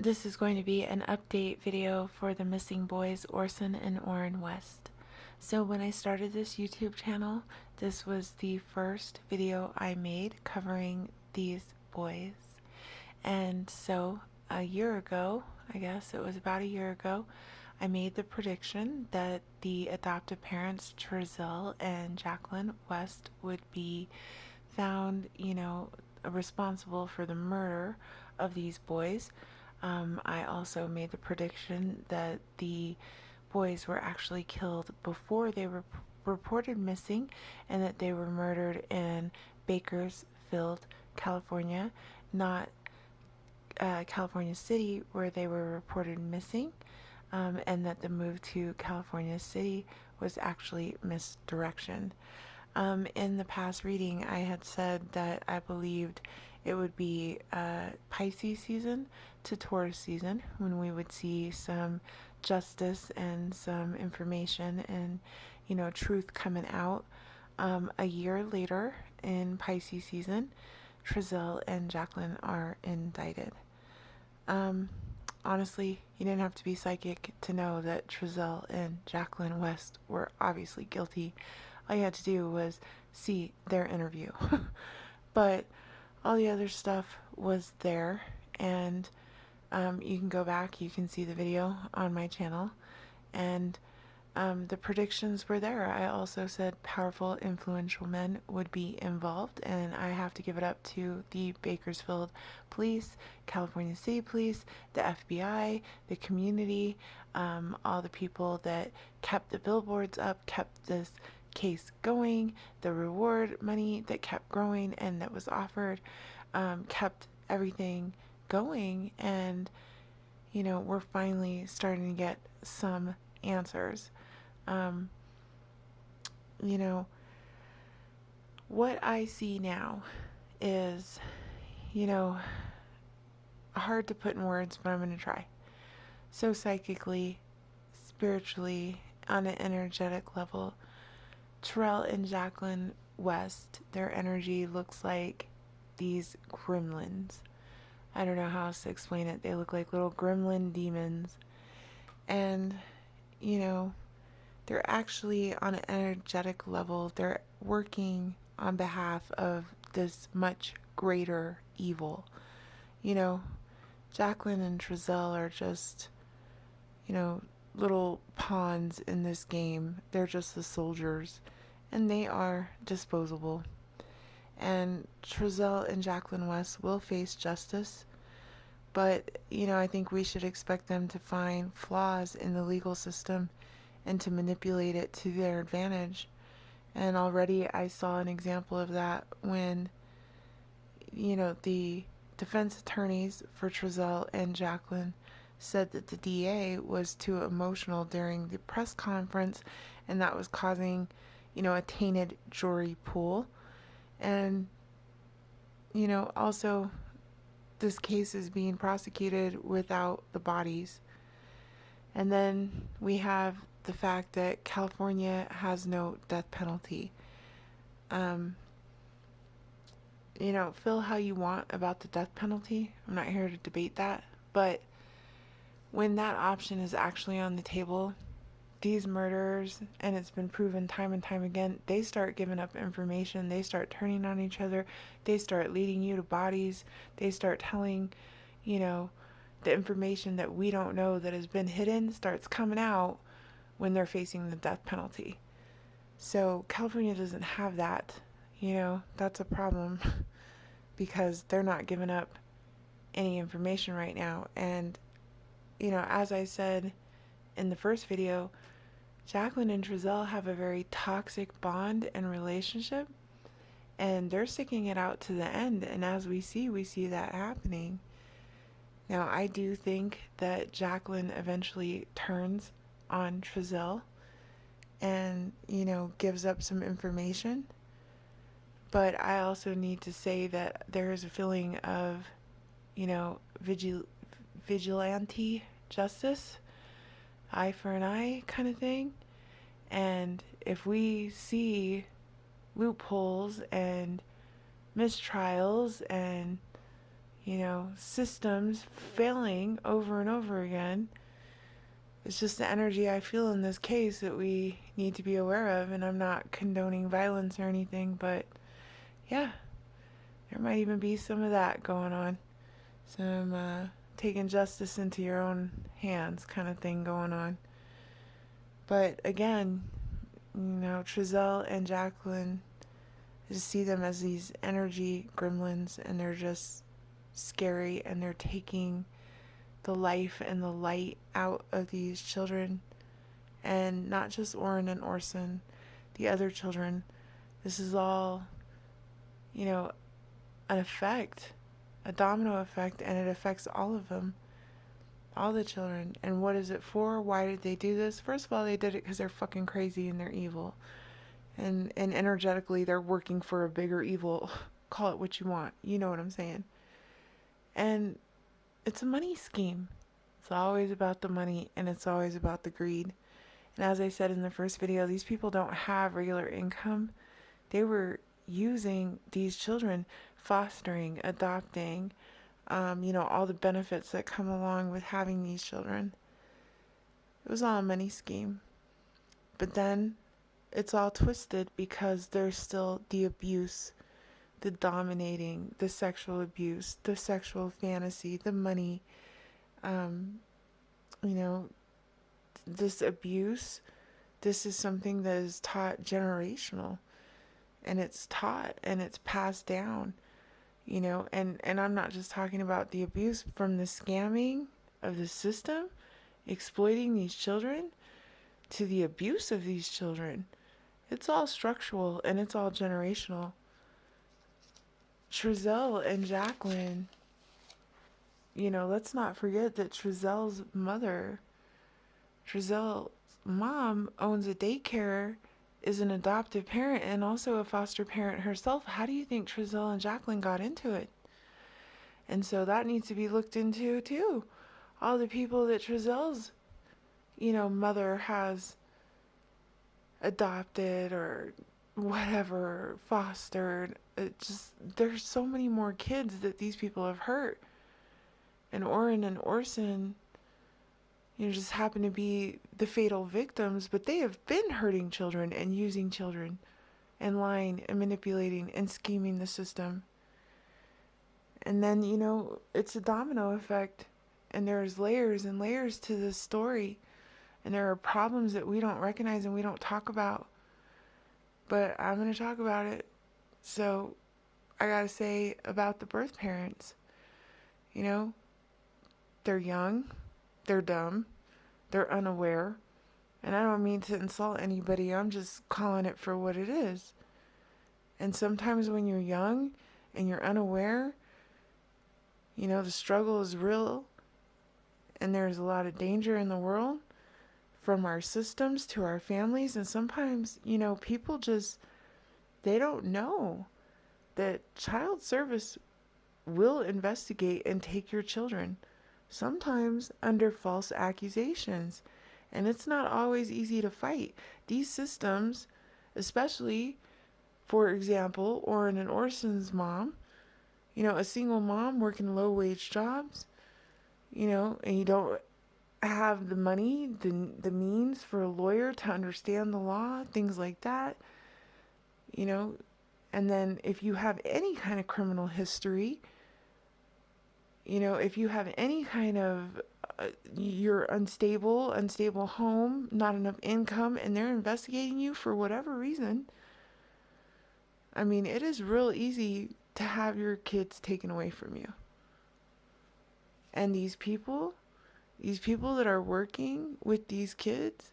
This is going to be an update video for the missing boys Orsen and Orin West. So when I started this YouTube channel, this was the first video I made covering these boys. And so a year ago, I guess it was about a year ago, I made the prediction that the adoptive parents Triselles and Jacqueline West would be found, responsible for the murder of these boys. I also made the prediction that the boys were actually killed before they were reported missing and that they were murdered in Bakersfield, California, not California City where they were reported missing, and that the move to California City was actually misdirection. In the past reading, I had said that I believed it would be Pisces season to Taurus season when we would see some justice and some information and, truth coming out. A year later in Pisces season, Triselles and Jacqueline are indicted. Honestly, you didn't have to be psychic to know that Triselles and Jacqueline West were obviously guilty. All you had to do was see their interview. But all the other stuff was there, and you can go back, you can see the video on my channel, and the predictions were there. I also said powerful, influential men would be involved, and I have to give it up to the Bakersfield Police, California City Police, the FBI, the community, all the people that kept the billboards up, kept this case going, the reward money that kept growing and that was offered, kept everything going, and we're finally starting to get some answers. What I see now is, hard to put in words, but I'm going to try. So psychically, spiritually, on an energetic level, Triselles and Jacqueline West, their energy looks like these gremlins. I don't know how else to explain it. They look like little gremlin demons. And, they're actually on an energetic level, they're working on behalf of this much greater evil. Jacqueline and Triselles are just, little pawns in this game. They're just the soldiers, and they are disposable. And Triselles and Jacqueline West will face justice, but I think we should expect them to find flaws in the legal system and to manipulate it to their advantage. And already I saw an example of that when the defense attorneys for Triselles and Jacqueline said that the DA was too emotional during the press conference, and that was causing, a tainted jury pool. And, also this case is being prosecuted without the bodies. And then we have the fact that California has no death penalty. Feel how you want about the death penalty. I'm not here to debate that. But when that option is actually on the table, these murderers, and it's been proven time and time again, they start giving up information, they start turning on each other, they start leading you to bodies, they start telling, the information that we don't know that has been hidden starts coming out when they're facing the death penalty. So California doesn't have that, that's a problem because they're not giving up any information right now. And, as I said in the first video, Jacqueline and Triselles have a very toxic bond and relationship, and they're sticking it out to the end. And as we see that happening. Now, I do think that Jacqueline eventually turns on Triselles and, gives up some information. But I also need to say that there is a feeling of, vigilante justice, eye for an eye kind of thing. And if we see loopholes and mistrials and, systems failing over and over again. It's just the energy I feel in this case that we need to be aware of, and I'm not condoning violence or anything, but yeah, there might even be some of that going on. Some taking justice into your own hands kind of thing going on. But again, Triselle and Jacqueline, I just see them as these energy gremlins, and they're just scary, and they're taking the life and the light out of these children. And not just Orin and Orsen, the other children. This is all, an effect, a domino effect, and it affects all of them, all the children. And what is it for? Why did they do this? First of all, they did it because they're fucking crazy and they're evil. And energetically, they're working for a bigger evil. Call it what you want. You know what I'm saying. And it's a money scheme. It's always about the money, and it's always about the greed. And as I said in the first video, these people don't have regular income. They were using these children, fostering, adopting, all the benefits that come along with having these children. It was all a money scheme. But then it's all twisted because there's still the abuse, the dominating, the sexual abuse, the sexual fantasy, the money, this abuse. This is something that is taught generational, and it's taught and it's passed down, and I'm not just talking about the abuse from the scamming of the system, exploiting these children, to the abuse of these children. It's all structural and it's all generational. Triselle and Jacqueline, let's not forget that Triselles' mom owns a daycare, is an adoptive parent, and also a foster parent herself. How do you think Triselle and Jacqueline got into it? And so that needs to be looked into too. All the people that Triselle's, mother has adopted or whatever, fostered. There's so many more kids that these people have hurt. And Orin and Orsen, just happen to be the fatal victims, but they have been hurting children and using children and lying and manipulating and scheming the system. And then, it's a domino effect, and there's layers and layers to this story, and there are problems that we don't recognize and we don't talk about. But I'm going to talk about it. So I got to say about the birth parents, they're young, they're dumb, they're unaware, and I don't mean to insult anybody, I'm just calling it for what it is. And sometimes when you're young and you're unaware, the struggle is real, and there's a lot of danger in the world, from our systems to our families, and sometimes, people just, they don't know that child service will investigate and take your children, sometimes under false accusations. And it's not always easy to fight. These systems, especially, for example, Orin and Orsen's mom, a single mom working low-wage jobs, and you don't have the money, the means for a lawyer to understand the law, things like that, and then if you have any kind of criminal history, if you have any kind of, you're unstable home, not enough income, and they're investigating you for whatever reason, it is real easy to have your kids taken away from you. And these people that are working with these kids,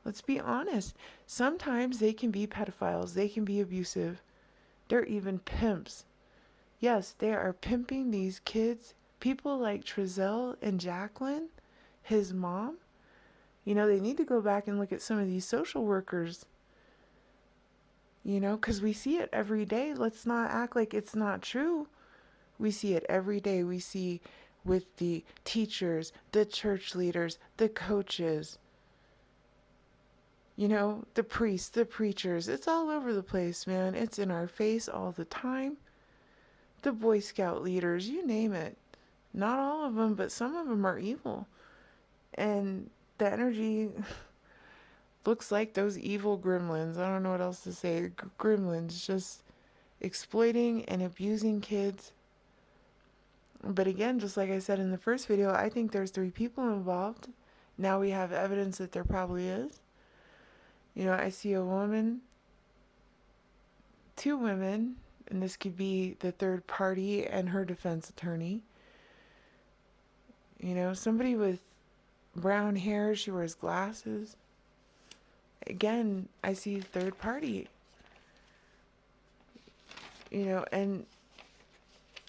let's be honest, sometimes they can be pedophiles, they can be abusive, they're even pimps. Yes, they are pimping these kids. People like Triselle and Jacqueline, his mom, they need to go back and look at some of these social workers, because we see it every day. Let's not act like it's not true. We see it every day. We see with the teachers, the church leaders, the coaches, the priests, the preachers. It's all over the place, man. It's in our face all the time. the Boy Scout leaders, you name it. Not all of them, but some of them are evil. And the energy looks like those evil gremlins. I don't know what else to say. Gremlins just exploiting and abusing kids. But again, just like I said in the first video, I think there's 3 people involved. Now we have evidence that there probably is. You know, I see a woman, 2 women, and this could be the third party and her defense attorney. You know, somebody with brown hair, she wears glasses. Again, I see third party. You know, and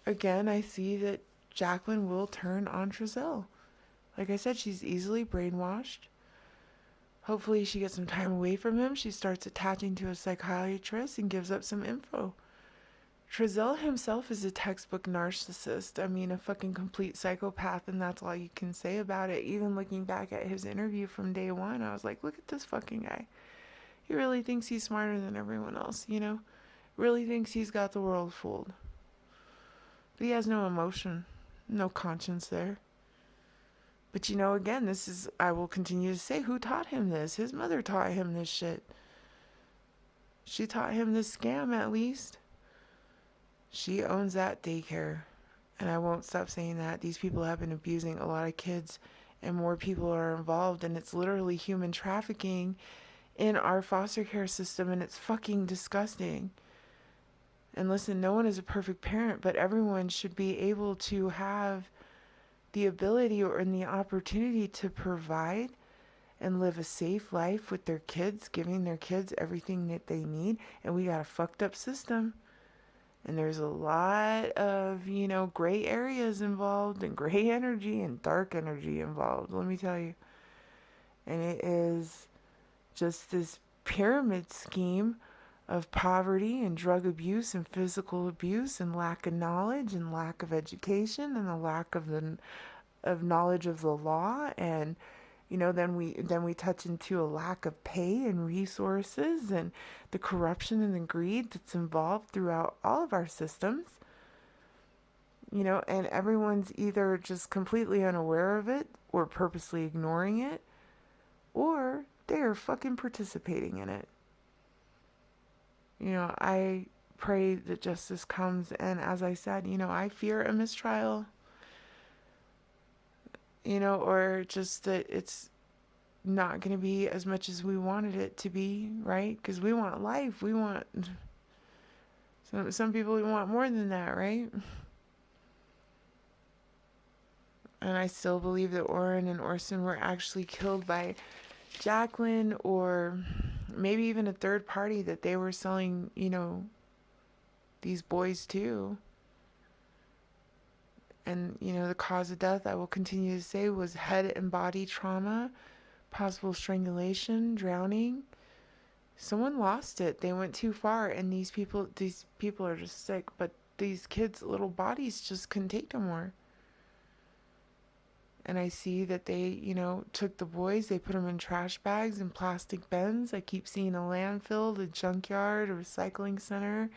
again, I see that Jacqueline will turn on Triselle. Like I said, she's easily brainwashed. Hopefully she gets some time away from him. She starts attaching to a psychiatrist and gives up some info. Triselle himself is a textbook narcissist. I mean, a fucking complete psychopath, and that's all you can say about it. Even looking back at his interview from day one, I was like, look at this fucking guy. He really thinks he's smarter than everyone else, you know? Really thinks he's got the world fooled. But he has no emotion, no conscience there. But you know, again, this is, I will continue to say, who taught him this? His mother taught him this shit. She taught him this scam, at least. She owns that daycare. And I won't stop saying that. These people have been abusing a lot of kids, and more people are involved, and it's literally human trafficking in our foster care system, and it's fucking disgusting. And listen, no one is a perfect parent, but everyone should be able to have the ability or the opportunity to provide and live a safe life with their kids, giving their kids everything that they need. And we got a fucked up system. And there's a lot of, you know, gray areas involved, and gray energy and dark energy involved, let me tell you. And it is just this pyramid scheme of poverty and drug abuse and physical abuse and lack of knowledge and lack of education and a lack of knowledge of the law. And you know, then we touch into a lack of pay and resources and the corruption and the greed that's involved throughout all of our systems. You know, and everyone's either just completely unaware of it or purposely ignoring it, or they are fucking participating in it. You know, I pray that justice comes, and as I said, you know, I fear a mistrial, you know, or just that it's not going to be as much as we wanted it to be, right? Because we want life. We want, some people want more than that, right? And I still believe that Orin and Orsen were actually killed by Jacqueline, or maybe even a third party that they were selling, you know, these boys to. And, you know, the cause of death, I will continue to say, was head and body trauma, possible strangulation, drowning. Someone lost it. They went too far, and these people are just sick, but these kids' little bodies just couldn't take no more. And I see that they, you know, took the boys, they put them in trash bags and plastic bins. I keep seeing a landfill, the junkyard, a recycling center.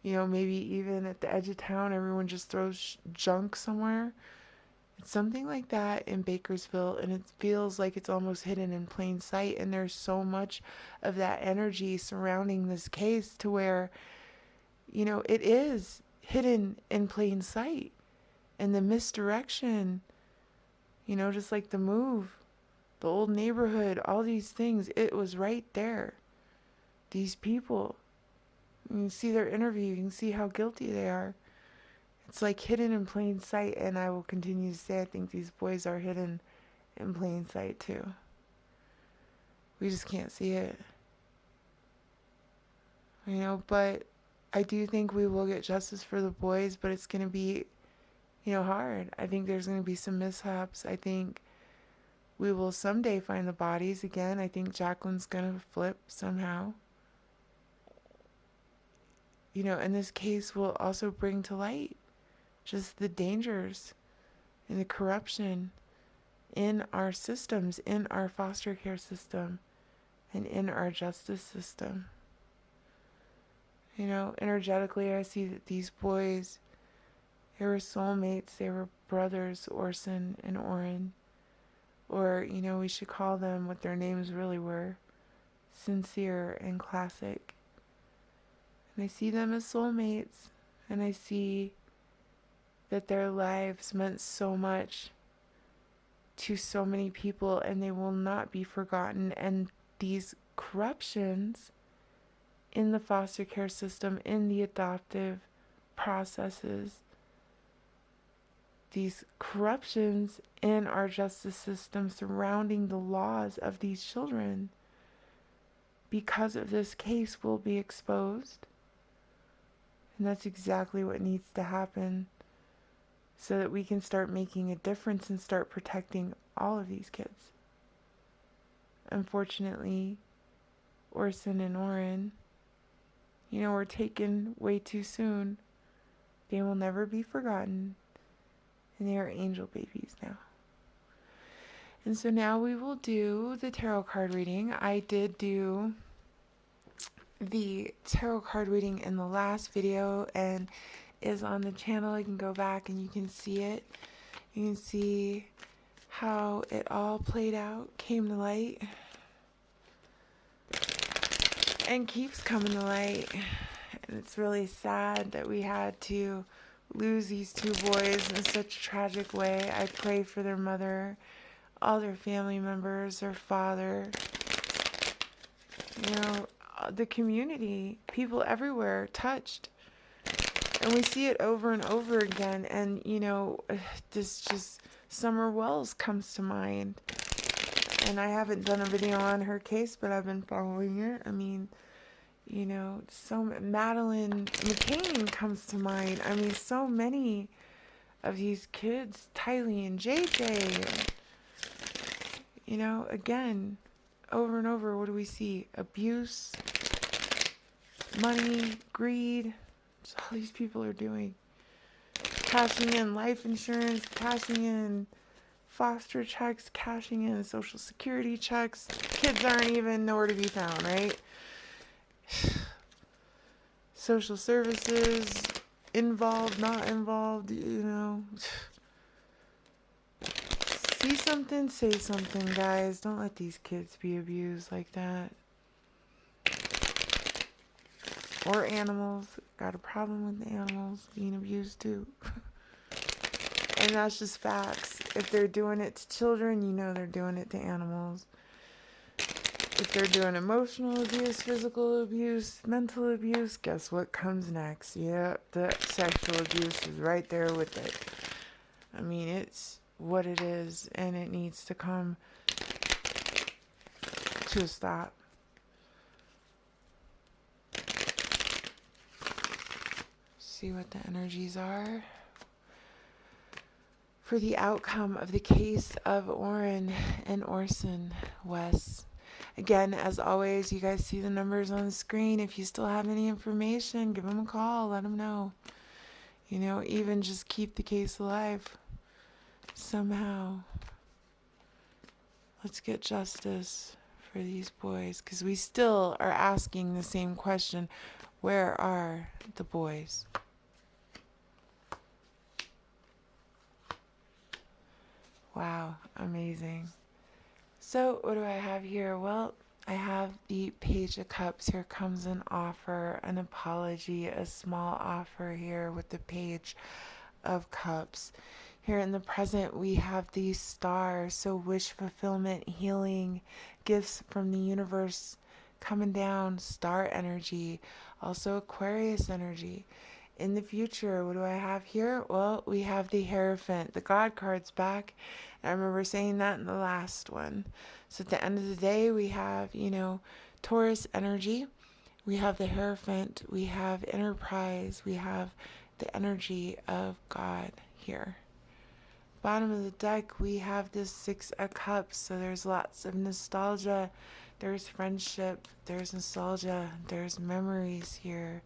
You know, maybe even at the edge of town, everyone just throws junk somewhere. It's something like that in Bakersfield, and it feels like it's almost hidden in plain sight. And there's so much of that energy surrounding this case to where, you know, it is hidden in plain sight. And the misdirection, you know, just like the move, the old neighborhood, all these things, it was right there. These people, you can see their interview, you can see how guilty they are. It's like hidden in plain sight, and I will continue to say I think these boys are hidden in plain sight too. We just can't see it. You know, but I do think we will get justice for the boys, but it's going to be, you know, hard. I think there's going to be some mishaps. I think we will someday find the bodies again. I think Jacqueline's going to flip somehow. You know, and this case will also bring to light just the dangers and the corruption in our systems, in our foster care system, and in our justice system. You know, energetically, I see that these boys They were soulmates. They were brothers, Orsen and Orin. Or, we should call them what their names really were, Sincere and Classic. And I see them as soulmates. And I see that their lives meant so much to so many people, and they will not be forgotten. And these corruptions in the foster care system, in the adoptive processes, these corruptions in our justice system surrounding the laws of these children, because of this case, will be exposed. And that's exactly what needs to happen, so that we can start making a difference and start protecting all of these kids. Unfortunately, Orsen and Orin, were taken way too soon. They will never be forgotten, and they are angel babies now. And so now we will do the tarot card reading. I did do the tarot card reading in the last video, and is on the channel. You can go back and you can see it. You can see how it all played out, came to light, and keeps coming to light. And it's really sad that we had to lose these two boys in such a tragic way. I pray for their mother, all their family members, their father, the community, people everywhere touched. And we see it over and over again. And, this just Summer Wells comes to mind. And I haven't done a video on her case, but I've been following her. I mean, so Madeline McCain comes to mind. I mean, so many of these kids, Tylee and JJ. Again, over and over, what do we see? Abuse, money, greed. That's all these people are doing. Cashing in life insurance, cashing in foster checks, cashing in Social Security checks. Kids aren't even nowhere to be found, right? Social services, involved, not involved, See something, say something, guys. Don't let these kids be abused like that. Or animals. Got a problem with the animals being abused too. And that's just facts. If they're doing it to children, they're doing it to animals. If they're doing emotional abuse, physical abuse, mental abuse, guess what comes next? Yeah, the sexual abuse is right there with it. I mean, it's what it is, and it needs to come to a stop. See what the energies are for the outcome of the case of Orin and Orsen West. Again, as always, you guys see the numbers on the screen. If you still have any information, give them a call. Let them know. Even just keep the case alive somehow. Let's get justice for these boys, because we still are asking the same question. Where are the boys? Wow, amazing. So what do I have here? Well, I have the Page of Cups. Here comes an offer, an apology, a small offer here with the Page of Cups. Here in the present, we have the Star. So wish fulfillment, healing, gifts from the universe coming down, star energy, also Aquarius energy. In the future, what do I have here? Well, we have the Hierophant. The God card's back. I remember saying that in the last one. So at the end of the day, we have, Taurus energy. We have the Hierophant. We have Enterprise. We have the energy of God here. Bottom of the deck, we have this Six of Cups. So there's lots of nostalgia. There's friendship. There's nostalgia. There's memories here.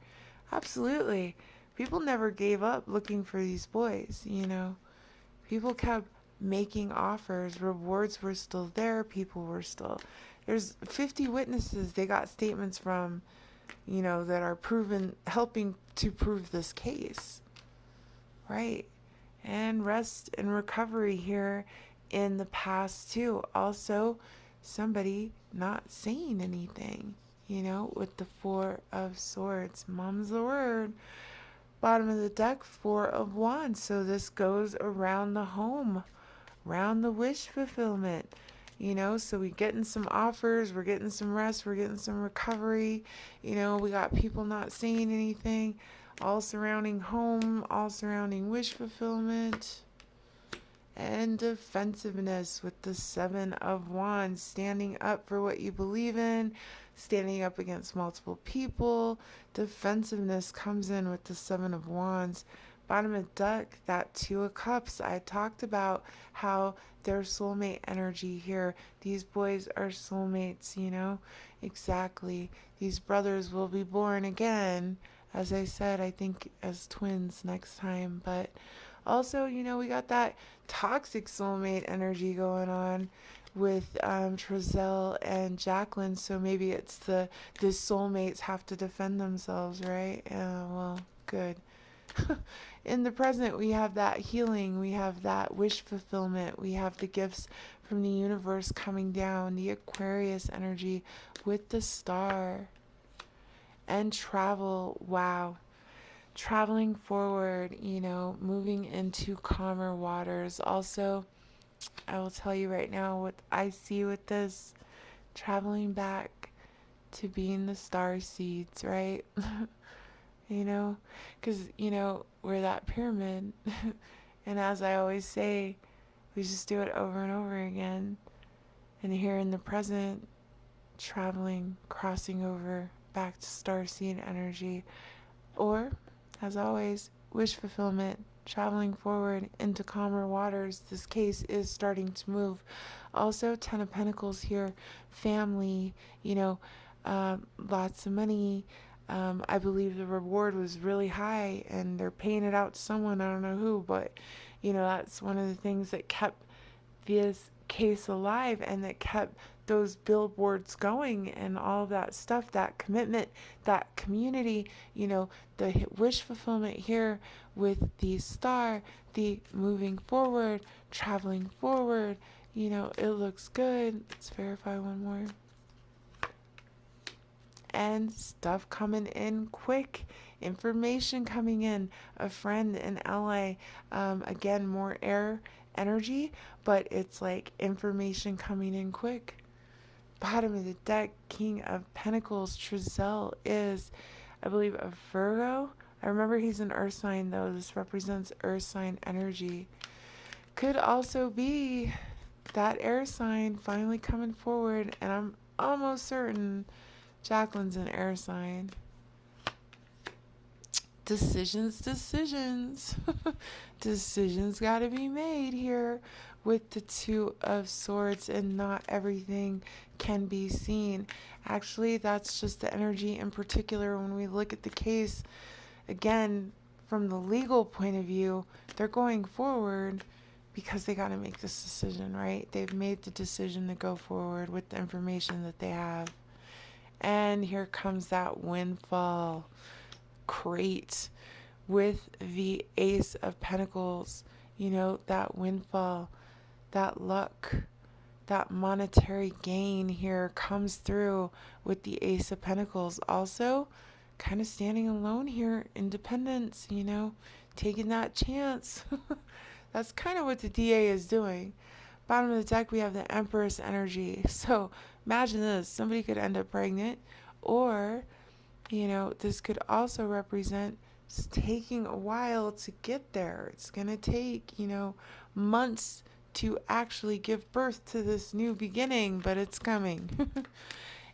Absolutely. People never gave up looking for these boys, People kept making offers. Rewards were still there. People were still... There's 50 witnesses they got statements from, that are helping to prove this case. right? And rest and recovery here in the past, too. Also, somebody not saying anything, with the Four of Swords. Mum's the word. Bottom of the deck, Four of Wands. So this goes around the home, around the wish fulfillment. So we getting some offers, we're getting some rest, we're getting some recovery. We got people not saying anything, all surrounding home, all surrounding wish fulfillment. And defensiveness with the Seven of Wands, standing up for what you believe in, standing up against multiple people. Defensiveness comes in with the Seven of Wands. Bottom of deck, that Two of Cups. I talked about how their soulmate energy here. These boys are soulmates, Exactly. These brothers will be born again. As I said, I think as twins next time. But also, we got that toxic soulmate energy going on with Triselles and Jacqueline. So maybe it's the soulmates have to defend themselves, right? Yeah, well, good. In the present, we have that healing, we have that wish fulfillment, we have the gifts from the universe coming down, the Aquarius energy with the star. And travel, wow. Traveling forward, moving into calmer waters. Also, I will tell you right now what I see with this, traveling back to being the star seeds, right? Because, we're that pyramid. And as I always say, we just do it over and over again. And here in the present, traveling, crossing over back to starseed energy. Or, as always, wish fulfillment, traveling forward into calmer waters. This case is starting to move. Also, Ten of Pentacles here, family, lots of money. I believe the reward was really high and they're paying it out to someone, I don't know who, but that's one of the things that kept this case alive and that kept those billboards going and all of that stuff, that commitment, that community, the wish fulfillment here with the star, the moving forward, traveling forward, it looks good. Let's verify one more. And stuff coming in quick, information coming in, a friend, an ally, again, more air energy, but it's like information coming in quick. Bottom of the deck, King of Pentacles. Triselles is, I believe, a Virgo. I remember he's an earth sign, though. This represents earth sign energy. Could also be that air sign finally coming forward, and I'm almost certain Jacqueline's an air sign. Decisions. Decisions got to be made here with the Two of Swords, and not everything can be seen. Actually, that's just the energy in particular when we look at the case. Again, from the legal point of view, they're going forward because they got to make this decision, right? They've made the decision to go forward with the information that they have. And here comes that windfall crate with the Ace of Pentacles. That windfall, that luck, that monetary gain here comes through with the Ace of Pentacles. Also, kind of standing alone here, independence, taking that chance. That's kind of what the DA is doing. Bottom of the deck, we have the Empress energy. So imagine this, somebody could end up pregnant, or, this could also represent it's taking a while to get there. It's going to take, months to actually give birth to this new beginning, but it's coming.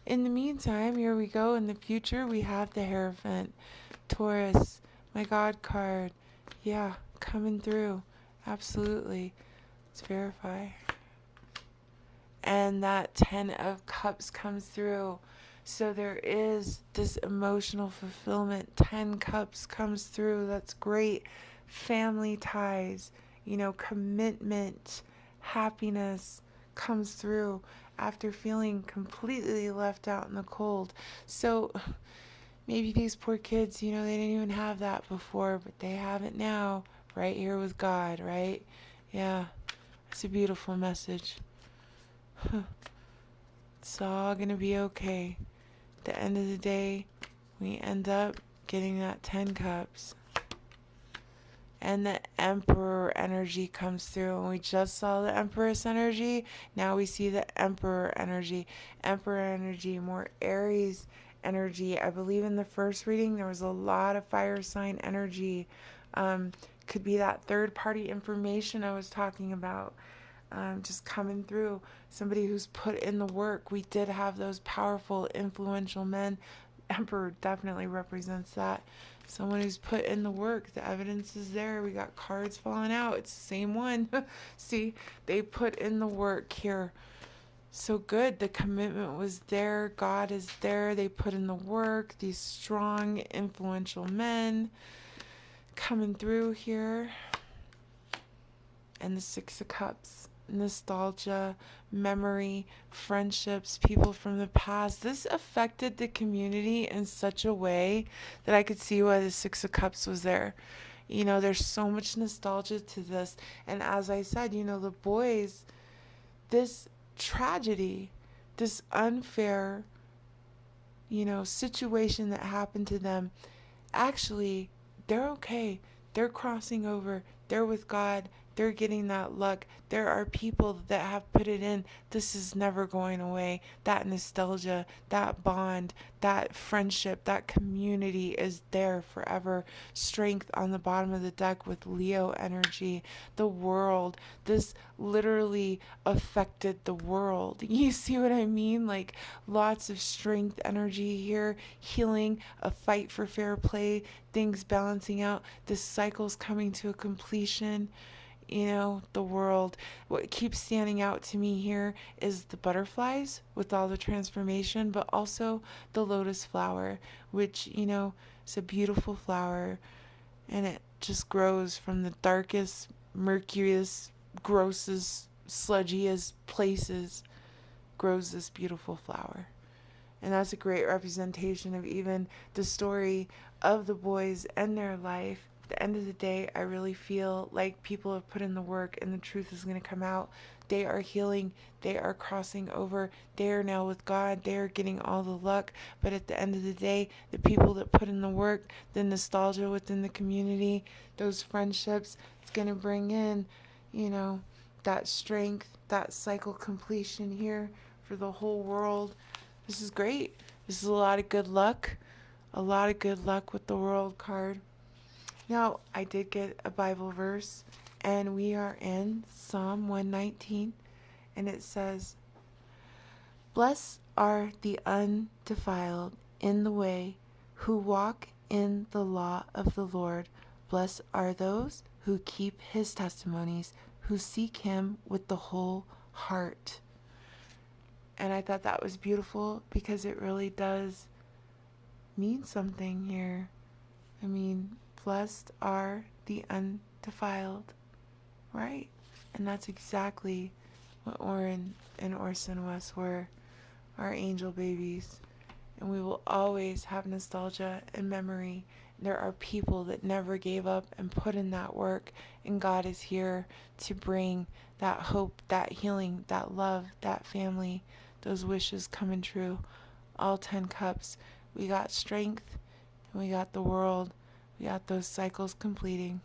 In the meantime, here we go. In the future, we have the Hierophant, Taurus, my God card. Yeah, coming through. Absolutely. Let's verify. And that Ten of Cups comes through. So there is this emotional fulfillment. 10 Cups comes through. That's great. Family ties, commitment, happiness comes through after feeling completely left out in the cold. So maybe these poor kids, they didn't even have that before, but they have it now, right here with God, right? Yeah, it's a beautiful message. It's all gonna be okay. At the end of the day, we end up getting that 10 cups. And the Emperor energy comes through. And we just saw the Empress energy. Now we see the Emperor energy. Emperor energy, more Aries energy. I believe in the first reading there was a lot of fire sign energy. Could be that third party information I was talking about. Just coming through. Somebody who's put in the work. We did have those powerful, influential men. Emperor definitely represents that. Someone who's put in the work. The evidence is there. We got cards falling out. It's the same one. See, they put in the work here. So good. The commitment was there. God is there. They put in the work. These strong, influential men coming through here. And the Six of Cups. Nostalgia, memory, friendships, people from the past. This affected the community in such a way that I could see why the Six of Cups was there. You know, there's so much nostalgia to this. And as I said, you know, the boys, this tragedy, this unfair, you know, situation that happened to them, actually, they're okay. They're crossing over. They're with God. They're getting that luck. There are people that have put it in. This is never going away. That nostalgia, that bond, that friendship, that community is there forever. Strength on the bottom of the deck with Leo energy. The world. This literally affected the world. You see what I mean? Like lots of strength energy here. Healing, a fight for fair play, things balancing out. This cycle's coming to a completion. You know, the world. What keeps standing out to me here is the butterflies with all the transformation, but also the lotus flower, which, you know, is a beautiful flower, and it just grows from the darkest, murkiest, grossest, sludgiest places, grows this beautiful flower. And that's a great representation of even the story of the boys and their life. At the end of the day, I really feel like people have put in the work and the truth is going to come out. They are healing. They are crossing over. They are now with God. They are getting all the luck. But at the end of the day, the people that put in the work, the nostalgia within the community, those friendships, it's going to bring in, you know, that strength, that cycle completion here for the whole world. This is great. This is a lot of good luck. A lot of good luck with the World card. Now, I did get a Bible verse, and we are in Psalm 119, and it says, "Blessed are the undefiled in the way, who walk in the law of the Lord. Blessed are those who keep his testimonies, who seek him with the whole heart." And I thought that was beautiful because it really does mean something here. I mean, blessed are the undefiled, right? And that's exactly what Orin and Orsen were, our angel babies. And we will always have nostalgia and memory. There are people that never gave up and put in that work, and God is here to bring that hope, that healing, that love, that family, those wishes coming true. All 10 cups. We got strength, and we got the world. We got those cycles completing.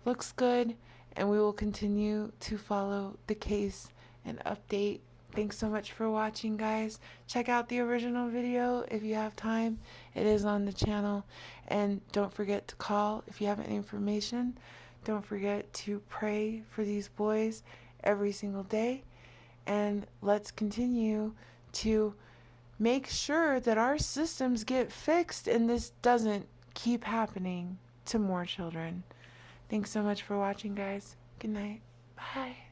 Looks good, and we will continue to follow the case and update. Thanks so much for watching, guys. Check out the original video if you have time. It is on the channel. And don't forget to call if you have any information. Don't forget to pray for these boys every single day. And let's continue to make sure that our systems get fixed and this doesn't keep happening to more children. Thanks so much for watching, guys. Good night. Bye.